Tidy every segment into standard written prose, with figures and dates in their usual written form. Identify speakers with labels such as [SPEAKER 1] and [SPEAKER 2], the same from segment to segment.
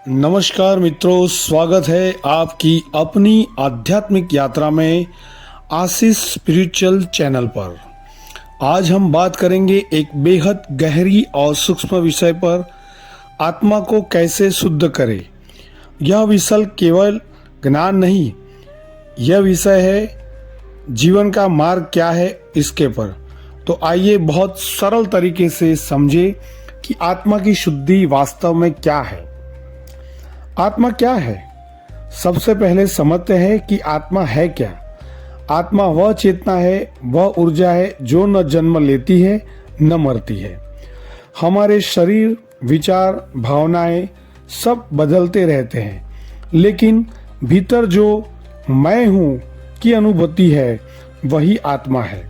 [SPEAKER 1] नमस्कार मित्रों, स्वागत है आपकी अपनी आध्यात्मिक यात्रा में आशीष स्पिरिचुअल चैनल पर। आज हम बात करेंगे एक बेहद गहरी और सूक्ष्म विषय पर, आत्मा को कैसे शुद्ध करें। यह विषय केवल ज्ञान नहीं, यह विषय है जीवन का मार्ग क्या है इसके पर। तो आइए बहुत सरल तरीके से समझें कि आत्मा की शुद्धि वास्तव में क्या है। आत्मा क्या है? सबसे पहले समझते हैं कि आत्मा है क्या। आत्मा वह चेतना है, वह ऊर्जा है जो न जन्म लेती है न मरती है। हमारे शरीर, विचार, भावनाएं सब बदलते रहते हैं, लेकिन भीतर जो मैं हूं की अनुभूति है वही आत्मा है।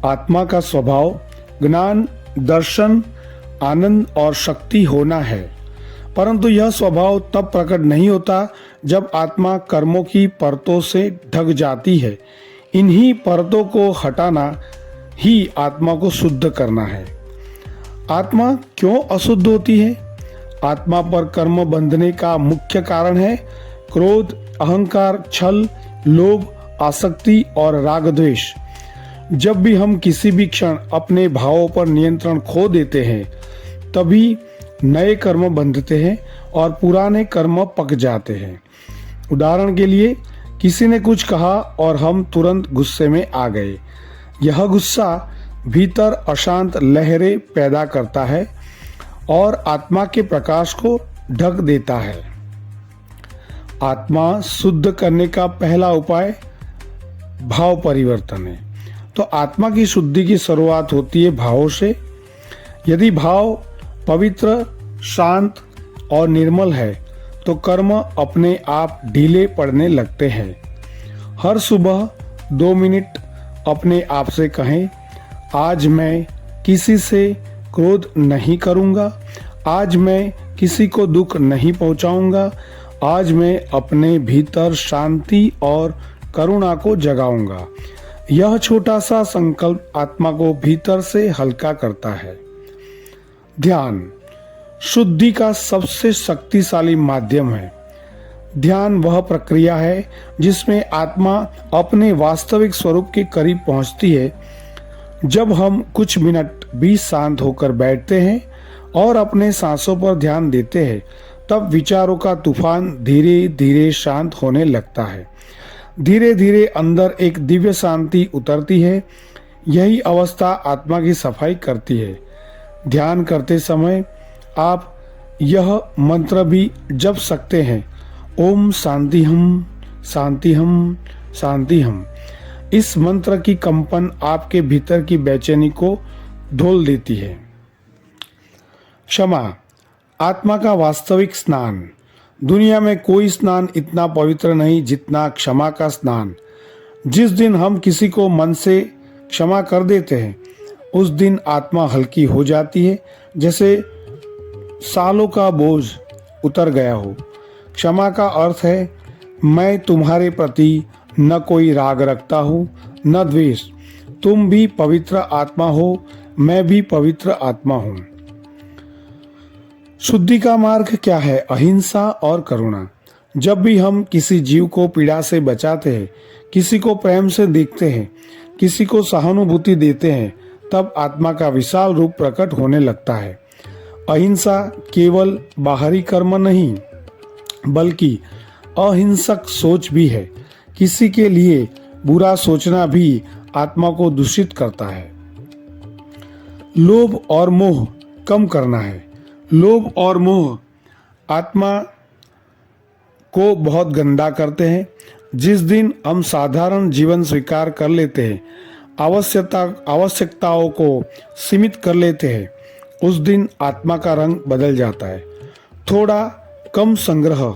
[SPEAKER 1] आत्मा का स्वभाव ज्ञान, दर्शन, आनंद और शक्ति होना है, परंतु यह स्वभाव तब प्रकट नहीं होता जब आत्मा कर्मों की परतों से ढक जाती है। इन्हीं परतों को हटाना ही आत्मा को शुद्ध करना है। आत्मा क्यों अशुद्ध होती है? आत्मा पर कर्म बंधने का मुख्य कारण है क्रोध, अहंकार, छल, लोभ, आसक्ति और राग द्वेष। जब भी हम किसी भी क्षण अपने भावों पर नियंत्रण खो देते हैं, तभी नए कर्म बंधते हैं और पुराने कर्म पक जाते हैं। उदाहरण के लिए, किसी ने कुछ कहा और हम तुरंत गुस्से में आ गए। यह गुस्सा भीतर अशांत लहरें पैदा करता है और आत्मा के प्रकाश को ढक देता है। आत्मा शुद्ध करने का पहला उपाय भाव परिवर्तन है। तो आत्मा की शुद्धि की शुरुआत होती है भावों से। यदि भाव पवित्र, शांत और निर्मल है तो कर्म अपने आप ढीले पड़ने लगते हैं। हर सुबह 2 मिनट अपने आप से कहें, आज मैं किसी से क्रोध नहीं करूंगा, आज मैं किसी को दुख नहीं पहुंचाऊंगा, आज मैं अपने भीतर शांति और करुणा को जगाऊंगा। यह छोटा सा संकल्प आत्मा को भीतर से हल्का करता है। ध्यान शुद्धि का सबसे शक्तिशाली माध्यम है। ध्यान वह प्रक्रिया है जिसमें आत्मा अपने वास्तविक स्वरूप के करीब पहुंचती है। जब हम कुछ मिनट भी शांत होकर बैठते हैं और अपने सांसों पर ध्यान देते हैं, तब विचारों का तूफान धीरे धीरे शांत होने लगता है। धीरे धीरे अंदर एक दिव्य शांति उतरती है। यही अवस्था आत्मा की सफाई करती है। ध्यान करते समय आप यह मंत्र भी जप सकते हैं, ओम शांति हम, शांति हम, शांति हम। इस मंत्र की कंपन आपके भीतर की बेचैनी को ढोल देती है। क्षमा आत्मा का वास्तविक स्नान। दुनिया में कोई स्नान इतना पवित्र नहीं जितना क्षमा का स्नान। जिस दिन हम किसी को मन से क्षमा कर देते हैं, उस दिन आत्मा हल्की हो जाती है, जैसे सालों का बोझ उतर गया हो। क्षमा का अर्थ है, मैं तुम्हारे प्रति न कोई राग रखता हूँ न द्वेष। तुम भी पवित्र आत्मा हो, मैं भी पवित्र आत्मा हूँ। शुद्धि का मार्ग क्या है? अहिंसा और करुणा। जब भी हम किसी जीव को पीड़ा से बचाते हैं, किसी को प्रेम से देखते हैं, किसी को सहानुभूति देते हैं, तब आत्मा का विशाल रूप प्रकट होने लगता है। अहिंसा केवल बाहरी कर्म नहीं, बल्कि अहिंसक सोच भी है। किसी के लिए बुरा सोचना भी आत्मा को दूषित करता है। लोभ और मोह कम करना है। लोभ और मोह आत्मा को बहुत गंदा करते हैं। जिस दिन हम साधारण जीवन स्वीकार कर लेते हैं, आवश्यकताओं को सीमित कर लेते हैं, उस दिन आत्मा का रंग बदल जाता है। थोड़ा कम संग्रह,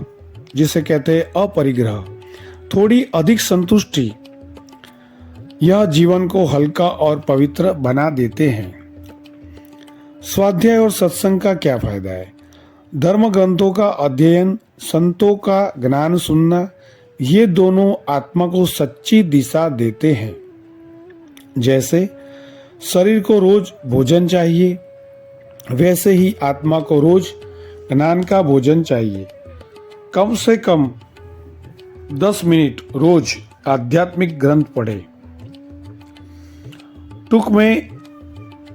[SPEAKER 1] जिसे कहते हैं अपरिग्रह, थोड़ी अधिक संतुष्टि, यह जीवन को हल्का और पवित्र बना देते हैं। स्वाध्याय और सत्संग का क्या फायदा है? धर्म ग्रंथों का अध्ययन, संतों का ज्ञान सुनना, ये दोनों आत्मा को सच्ची दिशा देते हैं। जैसे शरीर को रोज भोजन चाहिए, वैसे ही आत्मा को रोज ज्ञान का भोजन चाहिए। कम से कम 10 मिनट रोज आध्यात्मिक ग्रंथ पढ़े। टूक में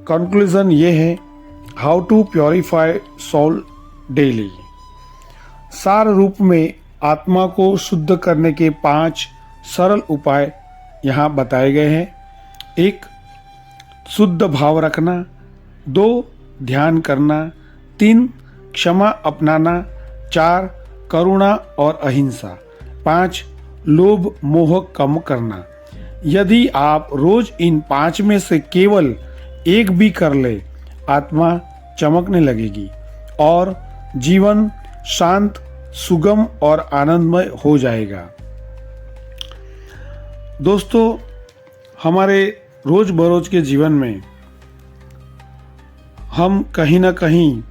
[SPEAKER 1] कंक्लूजन ये है, how to purify soul daily. सार रूप में आत्मा को शुद्ध करने के 5 सरल उपाय यहाँ बताए गए हैं। 1. शुद्ध भाव रखना। 2. ध्यान करना। 3. क्षमा अपनाना। 4. करुणा और अहिंसा। 5. लोभ मोह कम करना। यदि आप रोज इन 5 में से केवल एक भी कर ले, आत्मा चमकने लगेगी और जीवन शांत, सुगम और आनंदमय हो जाएगा। दोस्तों, हमारे रोज बरोज के जीवन में हम कहीं ना कहीं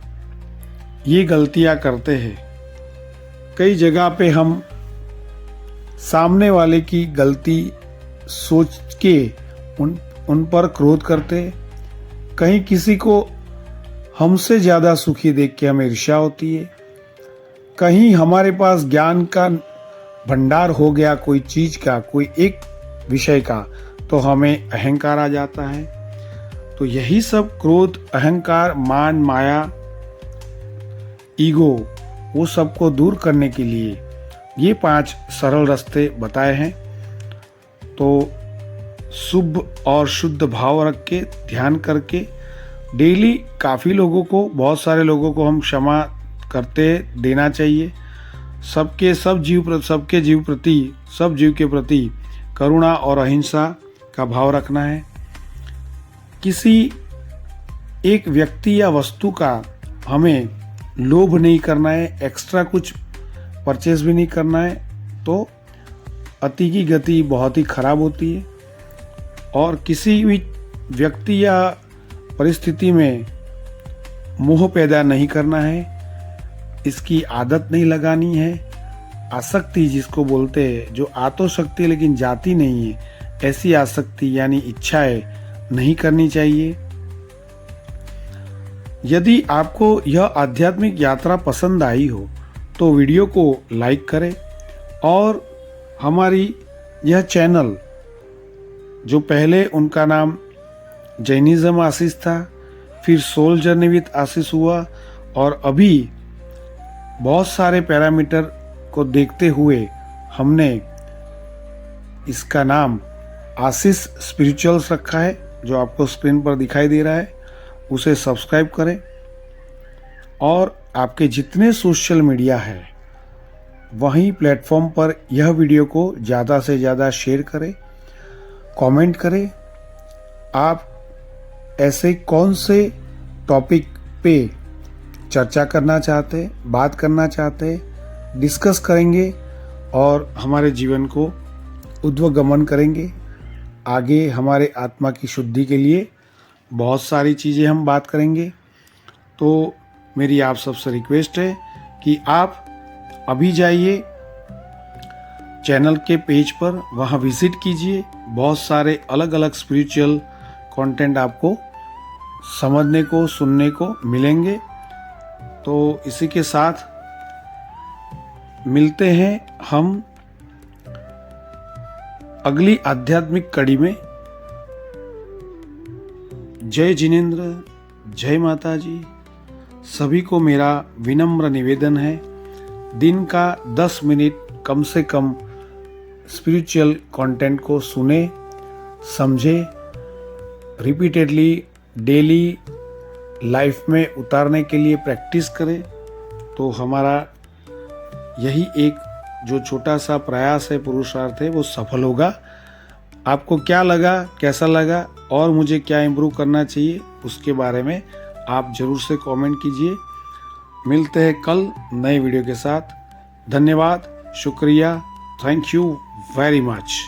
[SPEAKER 1] ये गलतियां करते हैं। कई जगह पे हम सामने वाले की गलती सोच के उन पर क्रोध करते। कहीं किसी को हमसे ज़्यादा सुखी देख के हमें ईर्ष्या होती है। कहीं हमारे पास ज्ञान का भंडार हो गया कोई चीज़ का, कोई एक विषय का, तो हमें अहंकार आ जाता है। तो यही सब क्रोध, अहंकार, मान, माया, ईगो, वो सबको दूर करने के लिए ये 5 सरल रास्ते बताए हैं। तो शुभ और शुद्ध भाव रख के, ध्यान करके डेली काफ़ी लोगों को, बहुत सारे लोगों को हम क्षमा करते देना चाहिए। सब जीव के प्रति करुणा और अहिंसा का भाव रखना है। किसी एक व्यक्ति या वस्तु का हमें लोभ नहीं करना है, एक्स्ट्रा कुछ परचेज भी नहीं करना है, तो अति की गति बहुत ही खराब होती है। और किसी भी व्यक्ति या परिस्थिति में मोह पैदा नहीं करना है, इसकी आदत नहीं लगानी है। आसक्ति जिसको बोलते हैं, जो आ तो सकती है लेकिन जाती नहीं है, ऐसी आसक्ति यानी इच्छाएं नहीं करनी चाहिए। यदि आपको यह आध्यात्मिक यात्रा पसंद आई हो तो वीडियो को लाइक करें और हमारी यह चैनल, जो पहले उनका नाम जैनिज्म आशीष था, फिर सोल जर्नी विद आशीष हुआ, और अभी बहुत सारे पैरामीटर को देखते हुए हमने इसका नाम आशीष स्पिरिचुअल्स रखा है, जो आपको स्क्रीन पर दिखाई दे रहा है। उसे सब्सक्राइब करें और आपके जितने सोशल मीडिया है वहीं प्लेटफॉर्म पर यह वीडियो को ज़्यादा से ज़्यादा शेयर करें, कमेंट करें। आप ऐसे कौन से टॉपिक पे चर्चा करना चाहते हैं, बात करना चाहते हैं, डिस्कस करेंगे और हमारे जीवन को ऊर्ध्वगमन करेंगे। आगे हमारे आत्मा की शुद्धि के लिए बहुत सारी चीज़ें हम बात करेंगे। तो मेरी आप सबसे रिक्वेस्ट है कि आप अभी जाइए चैनल के पेज पर, वहाँ विजिट कीजिए। बहुत सारे अलग अलग स्पिरिचुअल कंटेंट आपको समझने को, सुनने को मिलेंगे। तो इसी के साथ मिलते हैं हम अगली आध्यात्मिक कड़ी में। जय जिनेंद्र, जय माता जी। सभी को मेरा विनम्र निवेदन है, दिन का 10 मिनट कम से कम स्पिरिचुअल कंटेंट को सुने, समझे, रिपीटेडली डेली लाइफ में उतारने के लिए प्रैक्टिस करें। तो हमारा यही एक जो छोटा सा प्रयास है, पुरुषार्थ है, वो सफल होगा। आपको क्या लगा, कैसा लगा और मुझे क्या इम्प्रूव करना चाहिए, उसके बारे में आप ज़रूर से कमेंट कीजिए। मिलते हैं कल नए वीडियो के साथ। धन्यवाद, शुक्रिया, थैंक यू वेरी मच।